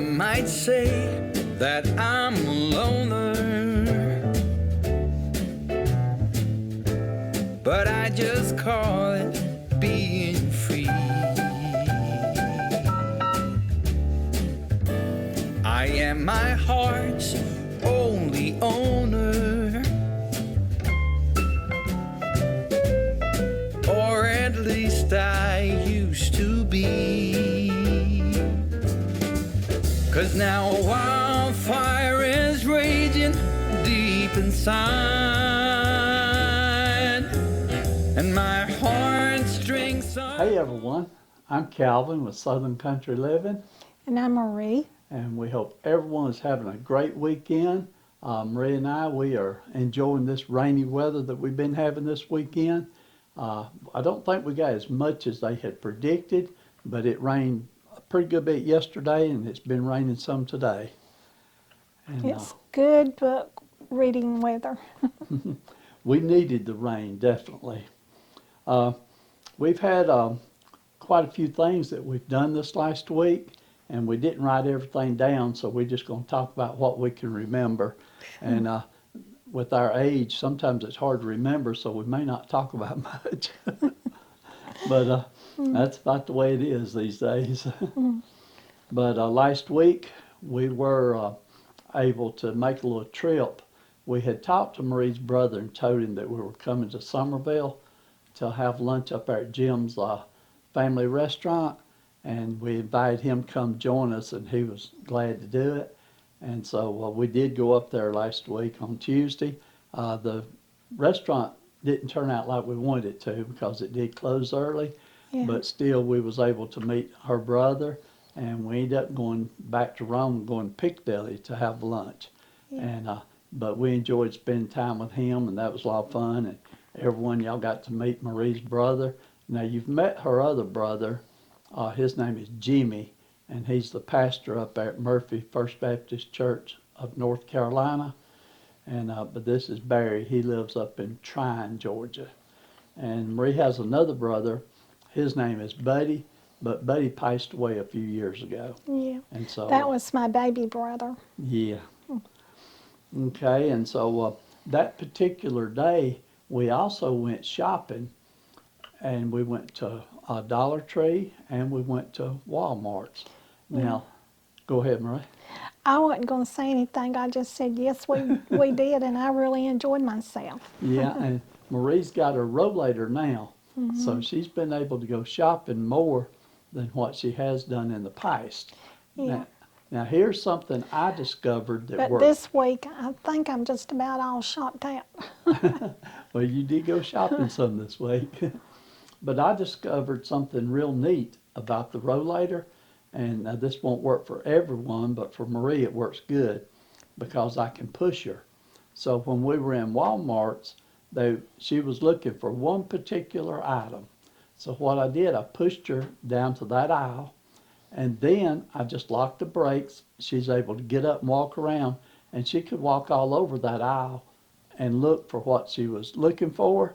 Some might say that I'm a loner, but I just call it being free. I am my heart's only owner, or at least I used to be. 'Cause now a wildfire is raging deep inside, and my heartstrings are... Hey everyone, I'm Calvin with Southern Country Living. And I'm Marie. And we hope everyone is having a great weekend. Marie and I, we are enjoying this rainy weather that we've been having this weekend. I don't think we got as much as they had predicted, but it rained a pretty good bit yesterday, and it's been raining some today. And, It's good book reading weather. we needed the rain, definitely. We've had quite a few things that we've done this last week, and we didn't write everything down, so we're just going to talk about what we can remember. And with our age, sometimes it's hard to remember, so we may not talk about much. But that's about the way it is these days. But last week, we were able to make a little trip. We had talked to Marie's brother and told him that we were coming to Summerville to have lunch up there at Jim's family restaurant, and we invited him to come join us, and he was glad to do it. And so we did go up there last week on Tuesday. The restaurant didn't turn out like we wanted it to because it did close early, but still we was able to meet her brother, and we ended up going back to Rome, going to Piccadilly to have lunch. And but we enjoyed spending time with him, and that was a lot of fun. And everyone, y'all got to meet Marie's brother. Now you've met her other brother. His name is Jimmy, and he's the pastor up at Murphy First Baptist Church of North Carolina. And but this is Barry. He lives up in Trine, Georgia. And Marie has another brother. His name is Buddy, but Buddy passed away a few years ago. Yeah. And so that was my baby brother. Yeah. Okay, and so that particular day, we also went shopping, and we went to Dollar Tree, and we went to Walmart's. Now, go ahead, Marie. I wasn't going to say anything. I just said, yes, we did, and I really enjoyed myself. Yeah, and Marie's got her Rollator now, so she's been able to go shopping more than what she has done in the past. Yeah. Now here's something I discovered that But works. this week, I think I'm just about all shopped out. Well, you did go shopping some this week. But I discovered something real neat about the Rollator, and this won't work for everyone, but for Marie it works good because I can push her. So when we were in Walmart's, she was looking for one particular item. So what I did, I pushed her down to that aisle, and then I just locked the brakes. She's able to get up and walk around, and she could walk all over that aisle and look for what she was looking for.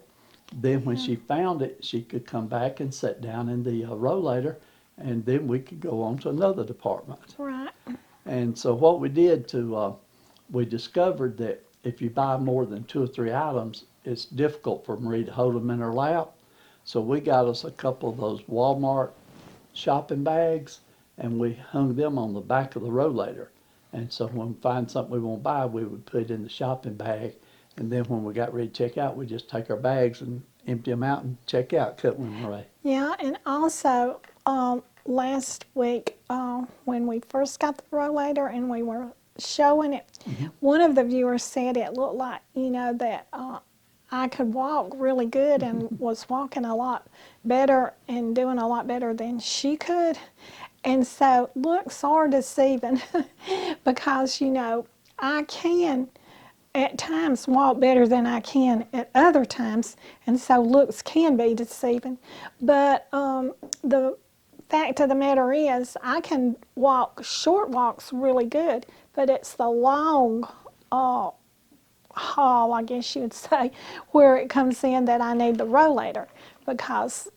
Then when she found it, she could come back and sit down in the Rollator, and then we could go on to another department. Right. And so what we did we discovered that if you buy more than 2 or 3 items, it's difficult for Marie to hold them in her lap. So we got us a couple of those Walmart shopping bags, and we hung them on the back of the Rollator. And so when we find something we want to buy, we would put it in the shopping bag. And then when we got ready to check out, we just take our bags and empty them out and check out, couldn't we, Marie? Yeah, and also last week when we first got the Rollator and we were showing it, one of the viewers said it looked like, that I could walk really good and was walking a lot better and doing a lot better than she could. And so looks are deceiving because, I can at times walk better than I can at other times, and so looks can be deceiving. But the fact of the matter is I can walk short walks really good, but it's the long haul, I guess you would say, where it comes in that I need the Rollator, because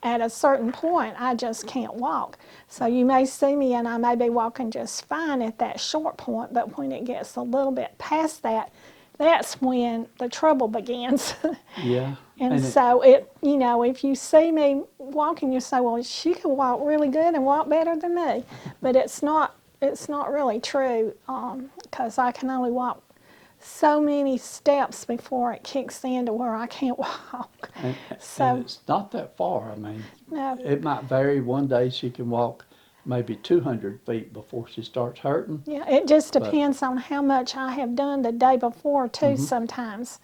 at a certain point, I just can't walk. So you may see me and I may be walking just fine at that short point, but when it gets a little bit past that, that's when the trouble begins. Yeah. And so you know, if you see me walking, you say, well, she can walk really good and walk better than me. But it's not really true, because I can only walk so many steps before it kicks in to where I can't walk. And So it's not that far. I mean, no, it might vary. One day she can walk maybe 200 feet before she starts hurting. yeah, it just But depends on how much I have done the day before too. Sometimes,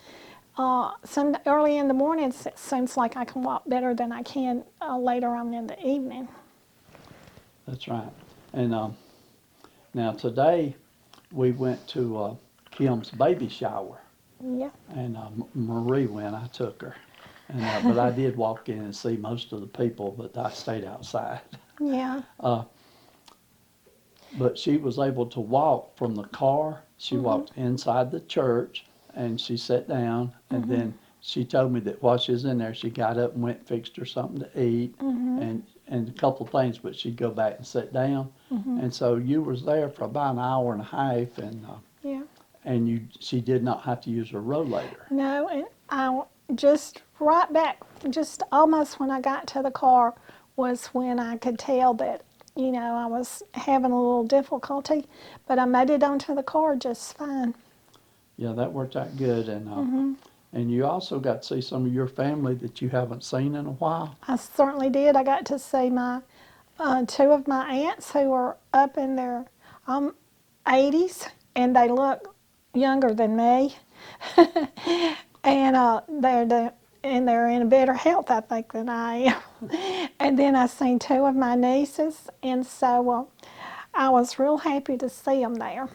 some early in the mornings it seems like I can walk better than I can later on in the evening. that's right. And now today we went to Kim's baby shower, Yeah, and Marie went. I took her, and but I did walk in and see most of the people, but I stayed outside. yeah, But she was able to walk from the car. She walked inside the church, and she sat down, and then she told me that while she was in there, she got up and went and fixed her something to eat, and a couple of things, but she'd go back and sit down. And so you was there for about an hour and a half, yeah. and she did not have to use her rollator. No, and I just right back, just almost when I got to the car was when I could tell that, you know, I was having a little difficulty, but I made it onto the car just fine. Yeah, that worked out good, and you also got to see some of your family that you haven't seen in a while. I certainly did. I got to see my two of my aunts who are up in their 80s, and they look younger than me. And they're in better health, I think, than I am. And then I seen two of my nieces, and so I was real happy to see them there.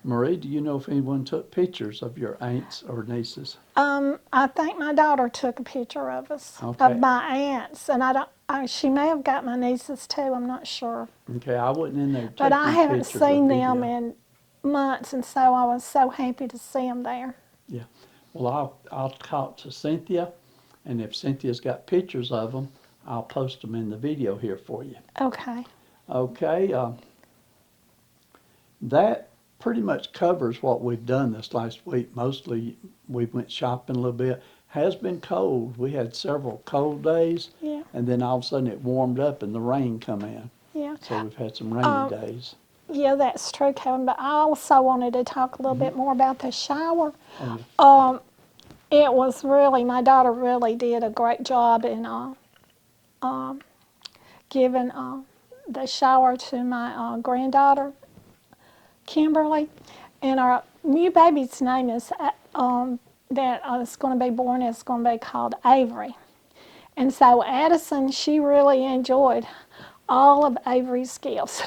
Marie, do you know if anyone took pictures of your aunts or nieces? I think my daughter took a picture of us, Okay. of my aunts, and I don't. She may have got my nieces too. I'm not sure. Okay, I wasn't in there But taking I haven't pictures or seen them video. in months, and so I was so happy to see them there. Yeah. Well, I'll talk to Cynthia, and if Cynthia's got pictures of them, I'll post them in the video here for you. Okay. Okay. That pretty much covers what we've done this last week. Mostly we went shopping a little bit. Has been cold. We had several cold days, Yeah. and then all of a sudden it warmed up and the rain come in. Yeah. So we've had some rainy days. Yeah, that's true, Kevin. But I also wanted to talk a little bit more about the shower. Oh, yeah. It was really, my daughter really did a great job in giving the shower to my granddaughter, Kimberly. And our new baby's name is that is going to be born is going to be called Avery. And so Addison, she really enjoyed all of Avery's gifts.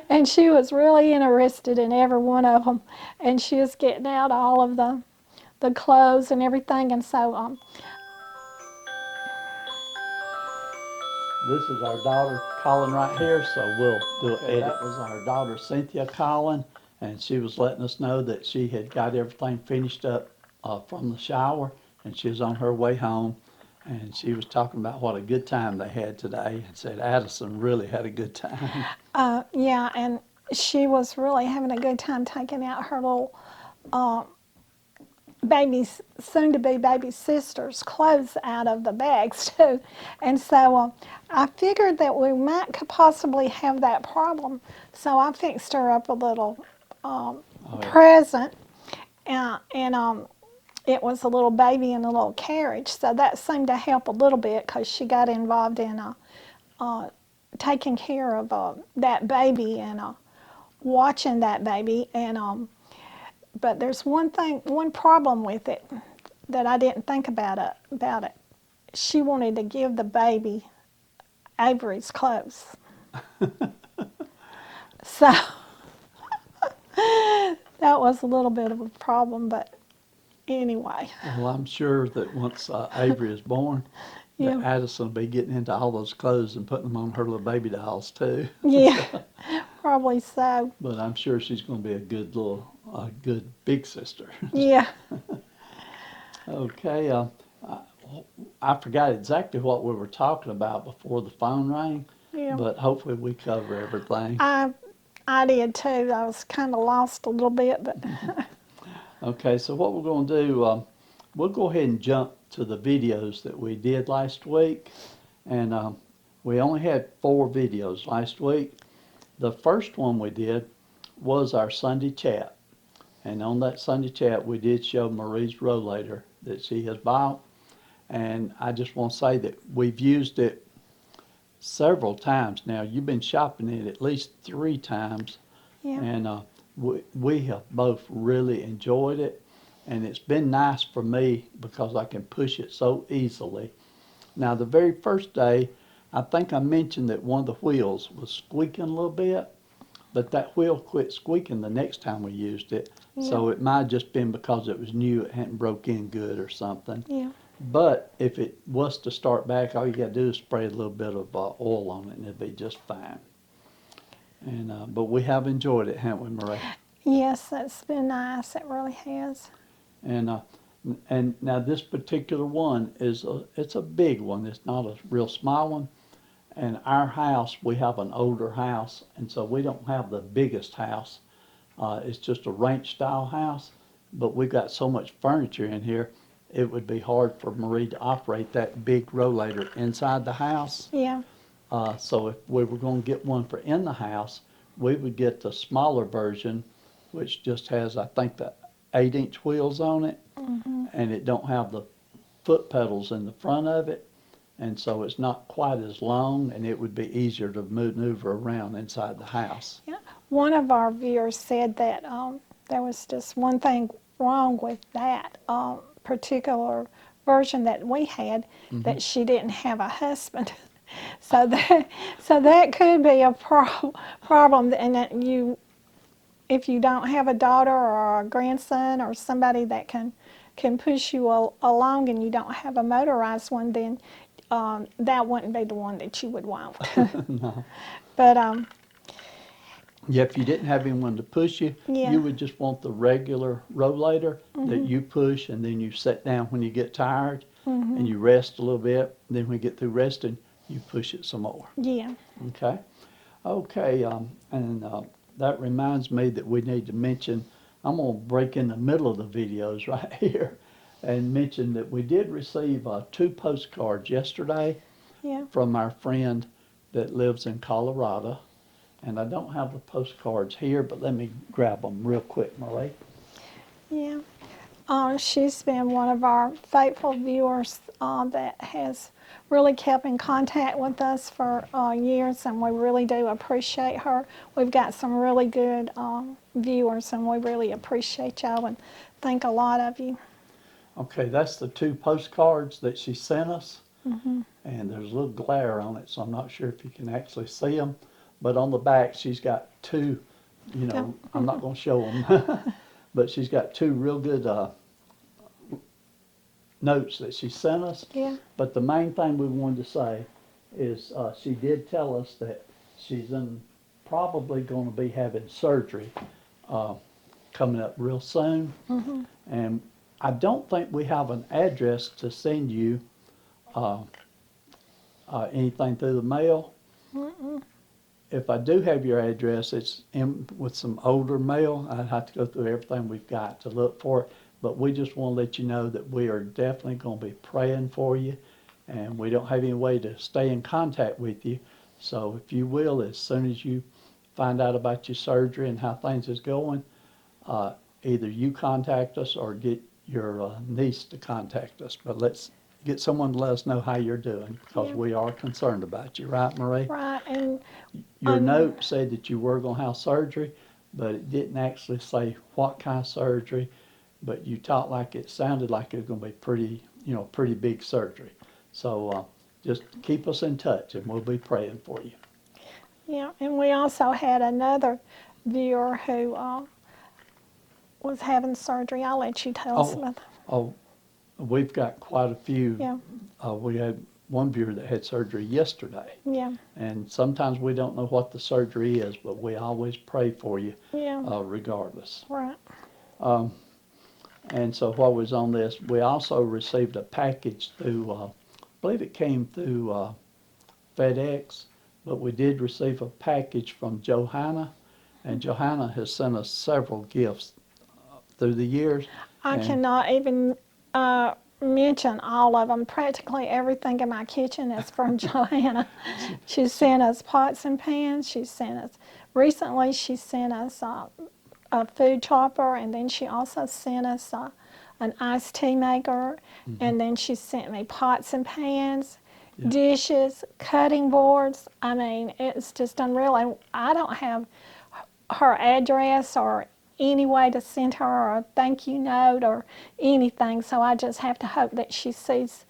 And she was really interested in every one of them. And she was getting out all of the clothes and everything. And so This is our daughter calling right here, so we'll do it. That was our daughter Cynthia calling, and she was letting us know that she had got everything finished up from the shower, and she was on her way home. And she was talking about what a good time they had today, and said Addison really had a good time. yeah, and she was really having a good time taking out her little soon-to-be baby sister's clothes out of the bags too. And so I figured that we might could possibly have that problem. So I fixed her up a little present, and it was a little baby in a little carriage. So that seemed to help a little bit because she got involved in taking care of that baby and watching that baby. And but there's one problem with it that I didn't think about it. She wanted to give the baby Avery's clothes. So that was a little bit of a problem, but anyway. Well, I'm sure that once Avery is born, Yeah. that Addison will be getting into all those clothes and putting them on her little baby dolls too. Yeah, probably so. But I'm sure she's going to be a good big sister. Yeah. Okay. I forgot exactly what we were talking about before the phone rang, Yeah. but hopefully we cover everything. I did too. I was kind of lost a little bit, but Okay, so what we're going to do, we'll go ahead and jump to the videos that we did last week. And we only had 4 videos last week. The first one we did was our Sunday chat. And on that Sunday chat, we did show Marie's rollator that she has bought. And I just want to say that we've used it several times now. You've been shopping it at least 3 times. yeah. And we have both really enjoyed it. And it's been nice for me because I can push it so easily. Now, the very first day, I think I mentioned that one of the wheels was squeaking a little bit, but that wheel quit squeaking the next time we used it. So Yeah. it might have just been because it was new, it hadn't broke in good or something. Yeah. But if it was to start back, all you got to do is spray a little bit of oil on it and it'll be just fine. And but we have enjoyed it, haven't we, Marie? Yes, that's been nice. It really has. And now this particular one it's a big one. It's not a real small one. And our house, we have an older house, and so we don't have the biggest house. It's just a ranch style house, but we've got so much furniture in here, it would be hard for Marie to operate that big rollator inside the house. Yeah. So if we were going to get one for in the house, we would get the smaller version, which just has, I think, the 8-inch wheels on it, and it don't have the foot pedals in the front of it, and so it's not quite as long, and it would be easier to maneuver around inside the house. Yeah. One of our viewers said that there was just one thing wrong with that particular version that we had, that she didn't have a husband. So that could be a problem, and that if you don't have a daughter or a grandson or somebody that can push you along, and you don't have a motorized one, then that wouldn't be the one that you would want. No. But Yeah, if you didn't have anyone to push you, Yeah. you would just want the regular rollator that you push, and then you sit down when you get tired, and you rest a little bit. Then when you get through resting, you push it some more. yeah, Okay? Okay, and that reminds me that we need to mention, I'm going to break in the middle of the videos right here and mention that we did receive 2 postcards yesterday yeah, from our friend that lives in Colorado. And I don't have the postcards here, but let me grab them real quick, Marie. yeah. She's been one of our faithful viewers that has really kept in contact with us for years, and we really do appreciate her. We've got some really good viewers, and we really appreciate y'all and think a lot of you. Okay, that's the 2 postcards that she sent us. And there's a little glare on it, so I'm not sure if you can actually see them. But on the back, she's got 2, I'm not going to show them, but she's got 2 real good notes that she sent us. Yeah, But the main thing we wanted to say is she did tell us that she's probably going to be having surgery coming up real soon. And I don't think we have an address to send you anything through the mail. If I do have your address, it's in with some older mail. I'd have to go through everything we've got to look for it. But we just want to let you know that we are definitely going to be praying for you, and we don't have any way to stay in contact with you. So if you will, as soon as you find out about your surgery and how things is going, either you contact us or get your niece to contact us. But let's get someone to let us know how you're doing, because Yeah. we are concerned about you, right, Marie? right. And Your note said that you were going to have surgery, but it didn't actually say what kind of surgery. But you talked like it sounded like it was going to be pretty big surgery. So just keep us in touch, and we'll be praying for you. yeah, and we also had another viewer who was having surgery. I'll let you tell us about that. Oh, we've got quite a few. Yeah, We had one viewer that had surgery yesterday. yeah, And sometimes we don't know what the surgery is, but we always pray for you yeah, regardless. right. And so while we was on this, we also received a package through believe it came through FedEx, but we did receive a package from Johanna, and Johanna has sent us several gifts through the years. I and cannot even mention all of them. Practically everything in my kitchen is from Joanna. She sent us pots and pans. Recently she sent us a food chopper, and then she also sent us an iced tea maker, and then she sent me pots and pans, Yeah. dishes, cutting boards. I mean, it's just unreal. And I don't have her address or any way to send her a thank you note or anything, so I just have to hope that she sees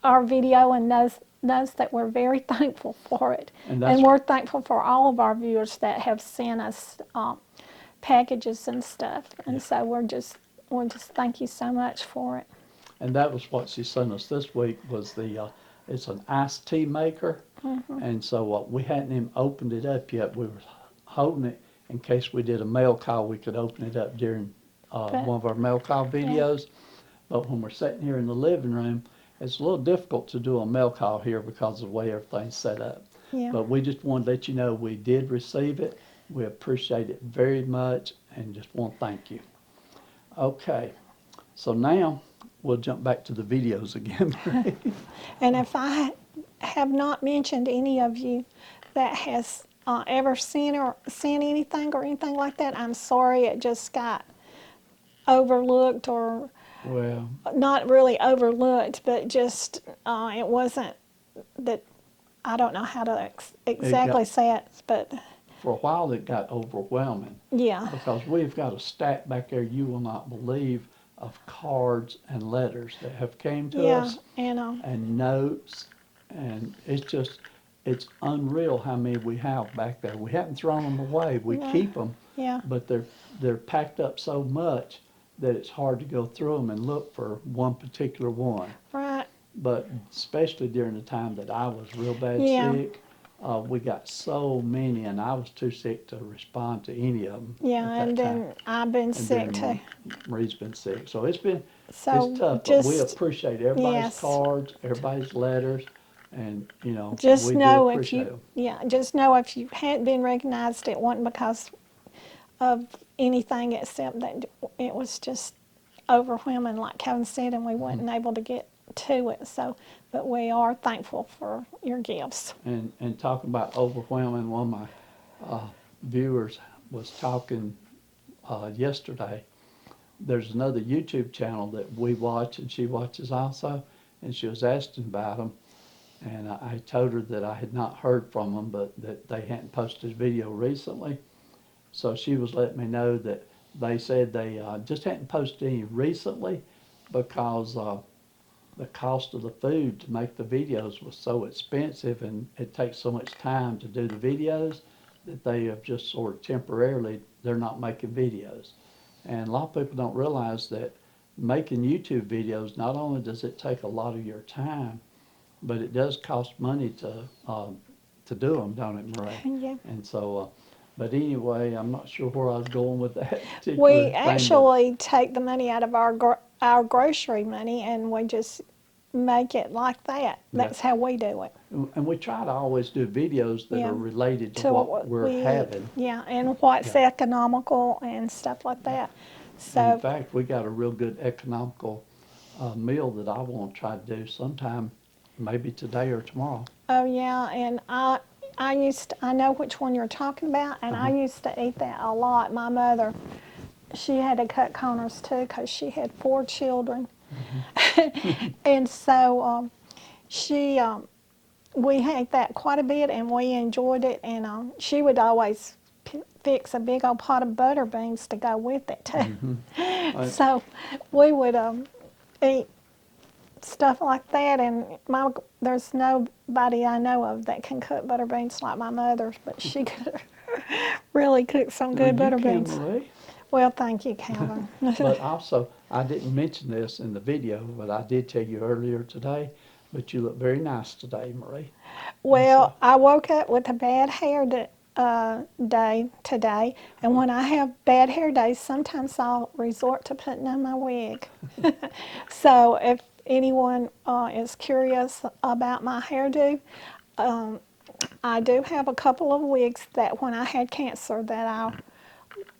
our video, and knows that we're very thankful for it. And we're thankful for all of our viewers that have sent us packages and stuff. And so we're just thank you so much for it. And that was what she sent us this week, was it's an iced tea maker. And so we hadn't even opened it up yet. We were holding it in case we did a mail call, we could open it up during one of our mail call videos. But when we're sitting here in the living room, it's a little difficult to do a mail call here because of the way everything's set up. Yeah. But we just wanted to let you know we did receive it. We appreciate it very much and just want to thank you. Okay, so now we'll jump back to the videos again. And if I have not mentioned any of you that has ever seen anything or anything like that, I'm sorry. It just got overlooked, or Well, not really overlooked, but just it wasn't that. I don't know how to exactly say it, but for a while it got overwhelming yeah, because we've got a stack back there you will not believe of cards and letters that have came to us, and notes, and it's unreal how many we have back there. We haven't thrown them away. We keep them, yeah, but they're packed up so much that it's hard to go through them and look for one particular one. right. But especially during the time that I was real bad Yeah. sick, we got so many, and I was too sick to respond to any of them. Yeah, and then I've been sick too. Marie's been sick, so it's tough. But we just appreciate everybody's yes. cards, everybody's letters, and Just we do know appreciate them. just know if you hadn't been recognized, it wasn't because of anything except that it was just overwhelming, like Kevin said, and we weren't able to get to it. So, but we are thankful for your gifts. And talking about overwhelming, one of my viewers was talking yesterday. There's another YouTube channel that we watch and she watches also, and she was asking about them. And I told her that I had not heard from them, but that they hadn't posted a video recently. So she was letting me know that they said they just hadn't posted any recently because the cost of the food to make the videos was so expensive, and it takes so much time to do the videos that they have just sort of temporarily, they're not making videos. And a lot of people don't realize that making YouTube videos, not only does it take a lot of your time, but it does cost money to do them, don't it, Marie? Yeah. And so, but anyway, I'm not sure where I was going with that particular We thing, actually take the money out of our grocery money, and we just make it like that. That's how we do it. and we try to always do videos that Yeah. are related to what we're having. Yeah, and what's economical and stuff like that. So, In fact, we got a real good economical meal that I want to try to do sometime, maybe today or tomorrow. oh yeah, and I know which one you're talking about, and I used to eat that a lot. My mother, she had to cut corners too because she had 4 children. And so we ate that quite a bit, and we enjoyed it. And she would always fix a big old pot of butter beans to go with it too. So we would eat stuff like that. And there's nobody I know of that can cook butter beans like my mother, but she could really cook some good butter beans. Marie. Well, thank you, Calvin. But also, I didn't mention this in the video, but I did tell you earlier today, but you look very nice today, Marie. Well, I woke up with a bad hair day today, and when I have bad hair days, sometimes I'll resort to putting on my wig. So anyone is curious about my hairdo, I do have a couple of wigs that when I had cancer that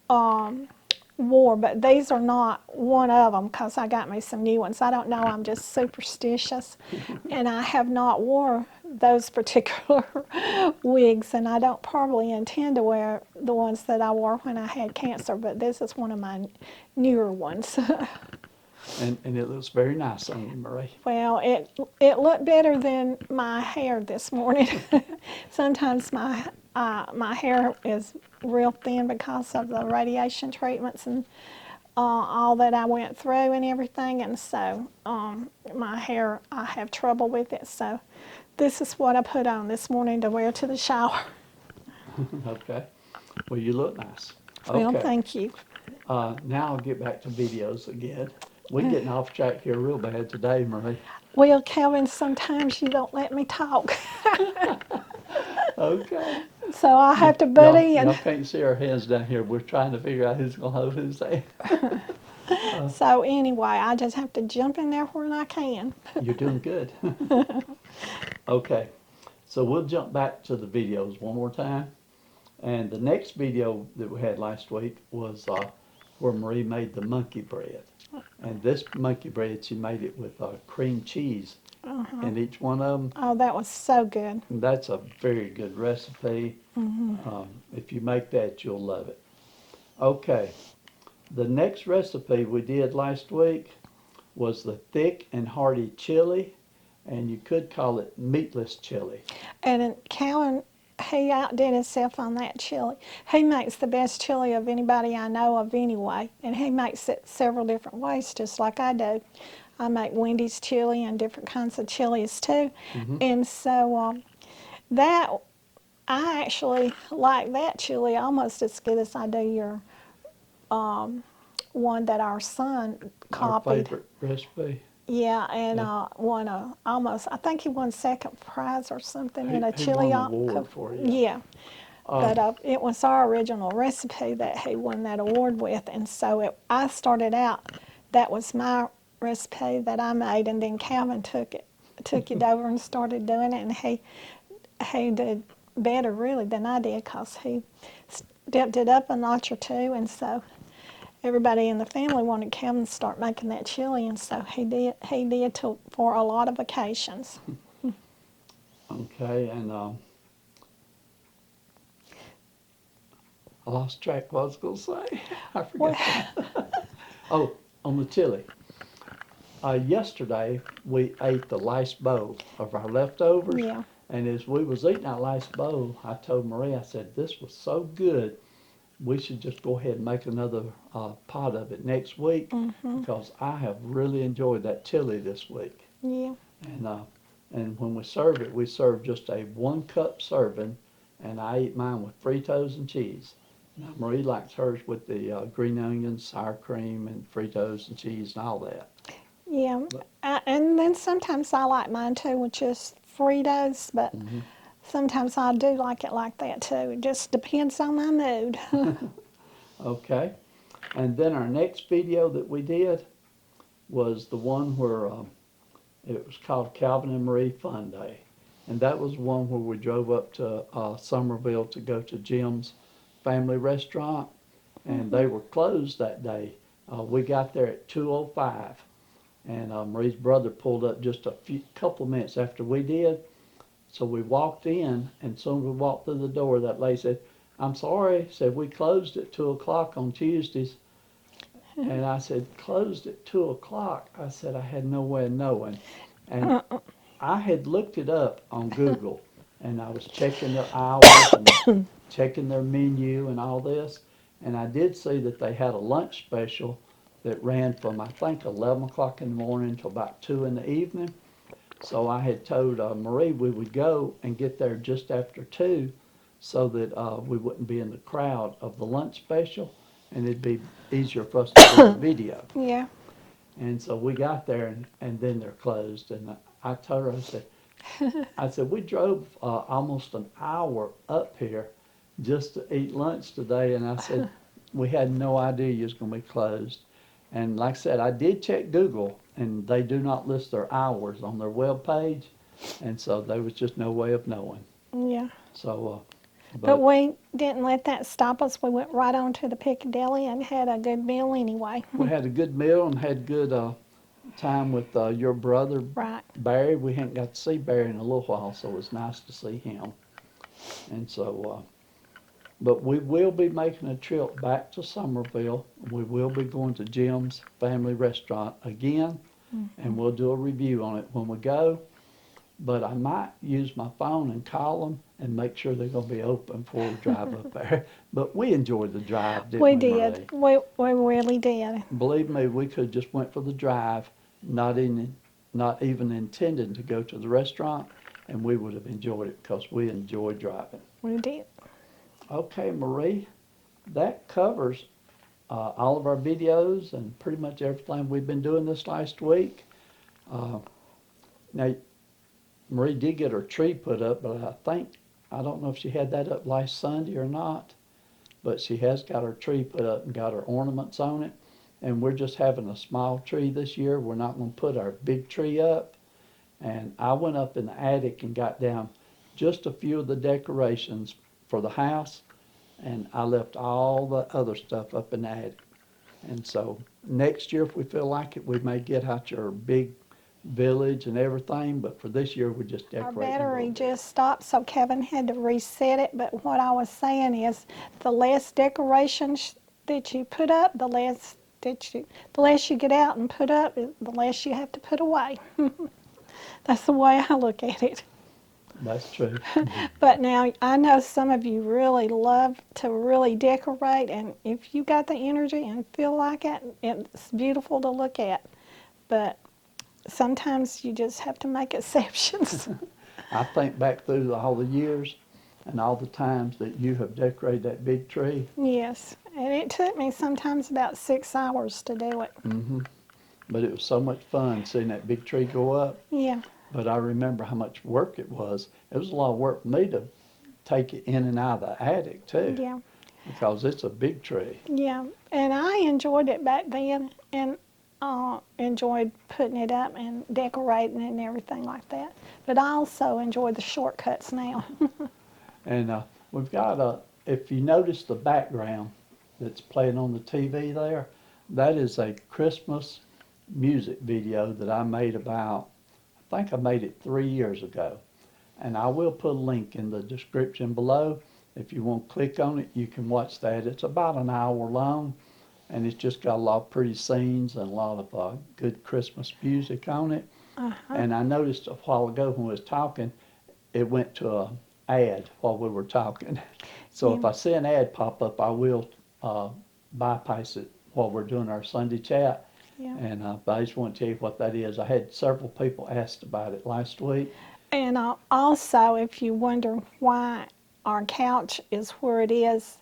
I wore, but these are not one of them because I got me some new ones. I don't know, I'm just superstitious, and I have not wore those particular wigs, and I don't probably intend to wear the ones that I wore when I had cancer, but this is one of my newer ones. And it looks very nice on you, Marie. Well, it looked better than my hair this morning. Sometimes my hair is real thin because of the radiation treatments and all that I went through and everything, and so my hair, I have trouble with it. So this is what I put on this morning to wear to the shower. Okay. Well, you look nice. Well, Okay. thank you. Now I'll get back to videos again. We're getting off track here real bad today, Marie. Well, Kelvin, sometimes you don't let me talk, Okay. so I have to butt in. Y'all can't see our hands down here. We're trying to figure out who's going to hold whose hand. So anyway, I just have to jump in there when I can. You're doing good. Okay. So we'll jump back to the videos one more time. And the next video that we had last week was where Marie made the monkey bread. And this monkey bread, she made it with cream cheese in each one of them. Oh, that was so good. And that's a very good recipe. If you make that, you'll love it. Okay. The next recipe we did last week was the thick and hearty chili, and you could call it meatless chili. And Calvin, he outdid himself on that chili. He makes the best chili of anybody I know of anyway, and he makes it several different ways, just like I do. I make Wendy's chili and different kinds of chilies too. And so that, I actually like that chili almost as good as I do your one that our son Our copied. favorite recipe. Yeah, and Yeah. won almost, I think he won second prize or something in a He chili. won an award for you. Yeah, but it was our original recipe that he won that award with, and so I started out, that was my recipe that I made, and then Calvin took it over and started doing it, and he did better really than I did because he stepped it up a notch or two, and so everybody in the family wanted Calvin to start making that chili, and so he did for a lot of occasions. Okay, and I lost track what I was going to say. I forgot. Oh, on the chili. Yesterday, we ate the last bowl of our leftovers. Yeah. And as we was eating that last bowl, I told Marie, I said, this was so good, we should just go ahead and make another pot of it next week because I have really enjoyed that chili this week. Yeah. And when we serve just a 1 cup serving, and I eat mine with Fritos and cheese. Now, Marie likes hers with the green onions, sour cream, and Fritos and cheese and all that. Yeah, and then sometimes I like mine too with just Fritos, but sometimes I do like it like that too. It just depends on my mood. Okay. And then our next video that we did was the one where it was called Calvin and Marie Fun Day. And that was one where we drove up to Summerville to go to Jim's family restaurant. And they were closed that day. We got there at 2:05. And Marie's brother pulled up just a couple minutes after we did. So we walked in, and as soon as we walked through the door, that lady said, "I'm sorry," said, "we closed at 2 o'clock on Tuesdays." And I said, "Closed at 2 o'clock?" I said, "I had no way of knowing." And I had looked it up on Google, and I was checking their hours and checking their menu and all this. And I did see that they had a lunch special that ran from, I think, 11 o'clock in the morning till about 2 in the evening. So I had told Marie we would go and get there just after 2 so that we wouldn't be in the crowd of the lunch special, and it'd be easier for us to do the video. Yeah. And so we got there, and then they're closed. And I told her, I said, we drove almost an hour up here just to eat lunch today. And I said, we had no idea you was going to be closed. And like I said, I did check Google, and they do not list their hours on their web page, and so there was just no way of knowing. Yeah. So, But we didn't let that stop us. We went right on to the Piccadilly and had a good meal anyway. we had a good meal and had good time with your brother Right. Barry. We hadn't got to see Barry in a little while, so it was nice to see him. And so, but we will be making a trip back to Summerville. We will be going to Jim's Family Restaurant again, and we'll do a review on it when we go. But I might use my phone and call them and make sure they're going to be open before we drive up there. But we enjoyed the drive, didn't we, We did. Marie? We really did. Believe me, we could just went for the drive, not even intending to go to the restaurant, and we would have enjoyed it because we enjoy driving. We did. Okay, Marie, that covers all of our videos and pretty much everything we've been doing this last week. Now, Marie did get her tree put up, but I don't know if she had that up last Sunday or not, but she has got her tree put up and got her ornaments on it. And we're just having a small tree this year. We're not going to put our big tree up. And I went up in the attic and got down just a few of the decorations for the house, and I left all the other stuff up in the attic. And so next year, if we feel like it, we may get out your big village and everything, but for this year, we just Our decorate. battery just stopped, so Kevin had to reset it. But what I was saying is, the less decorations that you put up, the less you get out and put up, the less you have to put away. That's the way I look at it. That's true. But now I know some of you really love to really decorate, and if you got the energy and feel like it, it's beautiful to look at. But sometimes you just have to make exceptions. I think back through all the years and all the times that you have decorated that big tree. Yes, and it took me sometimes about 6 hours to do it. But it was so much fun seeing that big tree go up. Yeah, But I remember how much work it was. It was a lot of work for me to take it in and out of the attic too, yeah, because it's a big tree. yeah. And I enjoyed it back then, and enjoyed putting it up and decorating it and everything like that. But I also enjoy the shortcuts now. And we've got if you notice the background that's playing on the TV there, that is a Christmas music video that I made about, I think I made it 3 years ago. And I will put a link in the description below. If you want to click on it, you can watch that. It's about an hour long, and it's just got a lot of pretty scenes and a lot of good Christmas music on it. And I noticed a while ago when we was talking, it went to an ad while we were talking. So if I see an ad pop up, I will bypass it while we're doing our Sunday chat. Yeah. And but I just want to tell you what that is. I had several people asked about it last week. And also, if you wonder why our couch is where it is,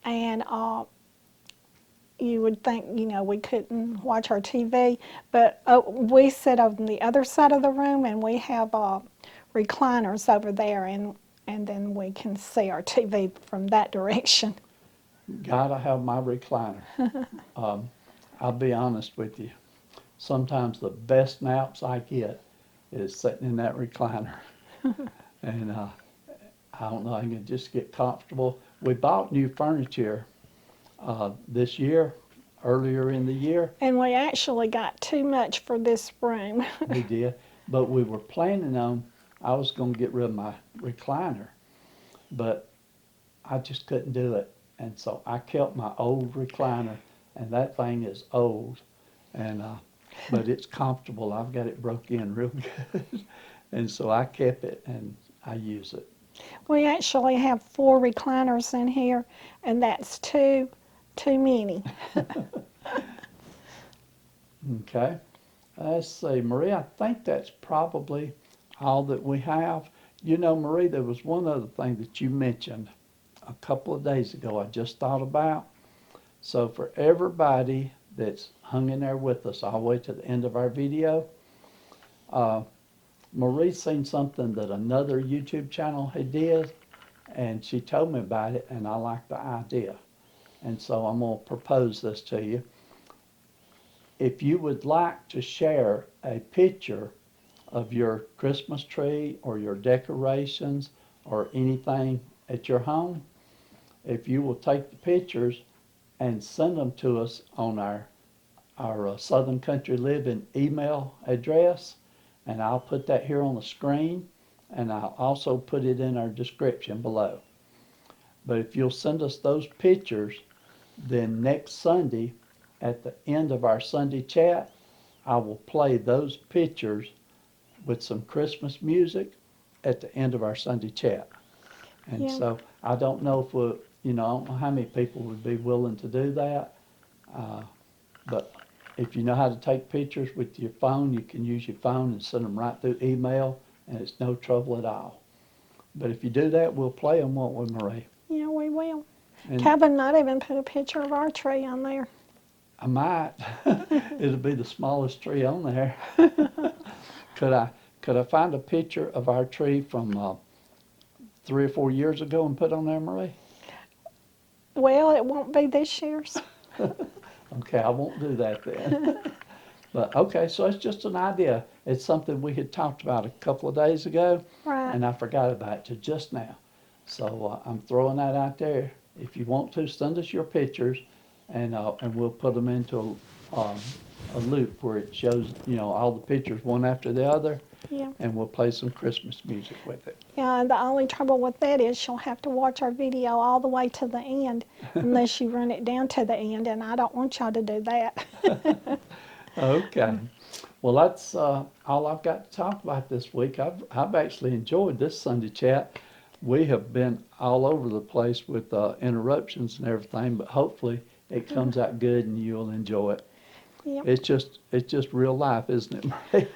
and you would think, we couldn't watch our TV, but we sit on the other side of the room, and we have recliners over there, and then we can see our TV from that direction. Gotta have my recliner. I'll be honest with you. Sometimes the best naps I get is sitting in that recliner. And I don't know, I can just get comfortable. We bought new furniture this year, earlier in the year. And we actually got too much for this room. We did. But we were planning on, I was going to get rid of my recliner, but I just couldn't do it. And so I kept my old recliner, and that thing is old, and but it's comfortable. I've got it broke in real good. And so I kept it, and I use it. We actually have 4 recliners in here, and that's too many. Okay. Let's see, Marie, I think that's probably all that we have. You know, Marie, there was one other thing that you mentioned a couple of days ago I just thought about. So for everybody that's hung in there with us all the way to the end of our video, Marie's seen something that another YouTube channel had did, and she told me about it, and I like the idea. And so I'm going to propose this to you. if you would like to share a picture of your Christmas tree or your decorations or anything at your home, if you will take the pictures and send them to us on our Southern Country Living email address, and I'll put that here on the screen, and I'll also put it in our description below. But if you'll send us those pictures, then next Sunday, at the end of our Sunday chat, I will play those pictures with some Christmas music at the end of our Sunday chat. And Yeah. so I don't know if we'll, I don't know how many people would be willing to do that. But if you know how to take pictures with your phone, you can use your phone and send them right through email, and it's no trouble at all. But if you do that, we'll play them, won't we, Marie? Yeah, we will. And Kevin might even put a picture of our tree on there. I might. It'll be the smallest tree on there. Could I find a picture of our tree from 3 or 4 years ago and put on there, Marie? Well, it won't be this year's. Okay, I won't do that then. But okay, so it's just an idea. It's something we had talked about a couple of days ago, Right. and I forgot about it till just now. So I'm throwing that out there. If you want to, send us your pictures, and we'll put them into a loop where it shows, all the pictures one after the other, Yeah. and we'll play some Christmas music with it. Yeah, and the only trouble with that is you'll have to watch our video all the way to the end unless you run it down to the end, and I don't want y'all to do that. Okay. Well, that's all I've got to talk about this week. I've actually enjoyed this Sunday chat. We have been all over the place with interruptions and everything, but hopefully it comes out good and you'll enjoy it. Yep. It's just real life, isn't it, Marie?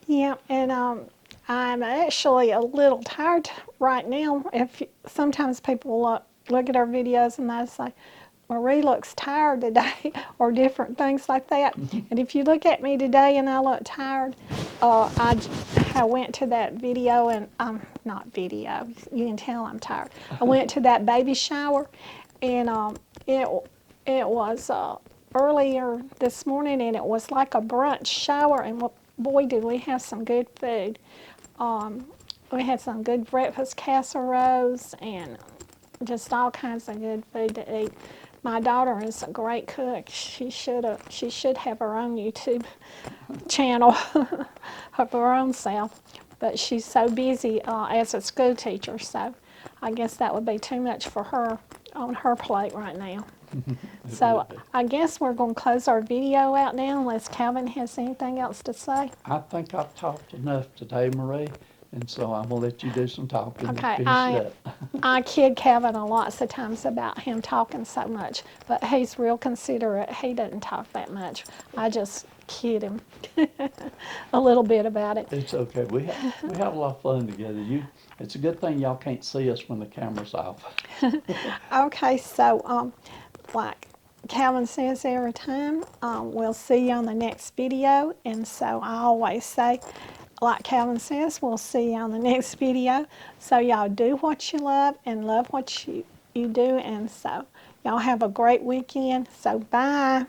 Yeah, and I'm actually a little tired right now. Sometimes people look at our videos and they say, Marie looks tired today, or different things like that. And if you look at me today and I look tired, I went to that video and not video. You can tell I'm tired. I went to that baby shower, and it was earlier this morning, and it was like a brunch shower. And boy, did we have some good food. We had some good breakfast casseroles and just all kinds of good food to eat. My daughter is a great cook. She should have her own YouTube channel of her own self, but she's so busy as a school teacher, so I guess that would be too much for her on her plate right now. So I guess we're going to close our video out now unless Calvin has anything else to say. I think I've talked enough today, Marie, and so I'm going to let you do some talking and Okay, finish it up. I kid Calvin a lot of times about him talking so much, but he's real considerate. He doesn't talk that much. I just kid him a little bit about it. It's okay. We have a lot of fun together. It's a good thing y'all can't see us when the camera's off. Okay, so like Calvin says every time, we'll see you on the next video. And so I always say, like Calvin says, we'll see you on the next video. So y'all do what you love and love what you do. And so y'all have a great weekend. So bye.